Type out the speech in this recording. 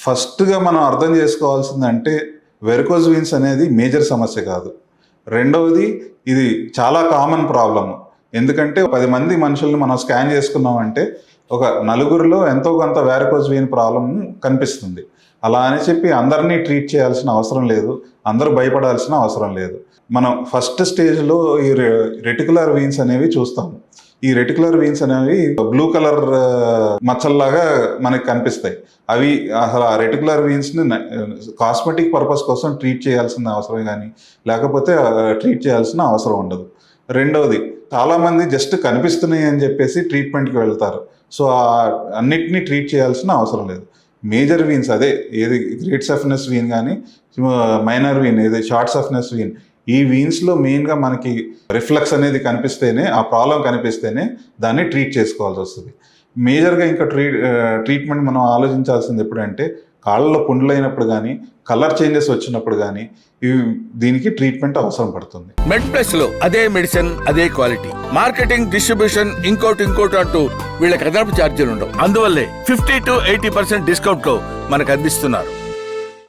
ఫస్ట్గా మనం అర్థం చేసుకోవాల్సిందంటే వెరికోజ్ వీన్స్ అనేది మేజర్ సమస్య కాదు. రెండవది ఇది చాలా కామన్ ప్రాబ్లము. ఎందుకంటే 10 మంది మనుషుల్ని మనం స్కాన్ చేసుకున్నామంటే ఒక నలుగురిలో ఎంతో కొంత వెరికోజ్ వీన్ ప్రాబ్లం కనిపిస్తుంది. అలా అని చెప్పి అందరినీ ట్రీట్ చేయాల్సిన అవసరం లేదు, అందరూ భయపడాల్సిన అవసరం లేదు. మనం ఫస్ట్ స్టేజ్లో ఈ రెటికులర్ వీన్స్ అనేవి చూస్తాము. ఈ రెటికులర్ వీన్స్ అనేవి బ్లూ కలర్ మచ్చల్లాగా మనకి కనిపిస్తాయి. అవి అసలు ఆ రెటికులర్ వీన్స్ని కాస్మెటిక్ పర్పస్ కోసం ట్రీట్ చేయాల్సిన అవసరం కానీ లేకపోతే ట్రీట్ చేయాల్సిన అవసరం ఉండదు. రెండవది, చాలామంది జస్ట్ కనిపిస్తున్నాయి అని చెప్పేసి ట్రీట్మెంట్కి వెళ్తారు. సో అన్నిటినీ ట్రీట్ చేయాల్సిన అవసరం లేదు. మేజర్ వీన్స్ అదే ఏది గ్రేట్ సఫ్నెస్ వీన్ కానీ మైనర్ వీన్ ఏది షార్ట్ సఫ్నెస్ వీన్, ఈ వీన్స్లో మెయిన్గా మనకి రిఫ్లక్స్ అనేది కనిపిస్తేనే, ఆ ప్రాబ్లం కనిపిస్తేనే దాన్ని ట్రీట్ చేసుకోవాల్సి వస్తుంది. మేజర్గా ఇంకా ట్రీట్మెంట్ మనం ఆలోచించాల్సింది ఎప్పుడంటే కాళ్ళలో పుండ్లు అయినప్పుడు కానీ కలర్ చేంజెస్ వచ్చినప్పుడు కానీ దీనికి ట్రీట్మెంట్ అవసరం పడుతుంది. మెడ్ ప్లస్ లో అదే మెడిసిన్ అదే క్వాలిటీ, మార్కెటింగ్ డిస్ట్రిబ్యూషన్ ఇంకోటి అంటూ వీళ్ళకి అదనపు ఛార్జీలు ఉండవు. అందువల్లే 50 to 80% డిస్కౌంట్ లో మనకు అందిస్తున్నారు.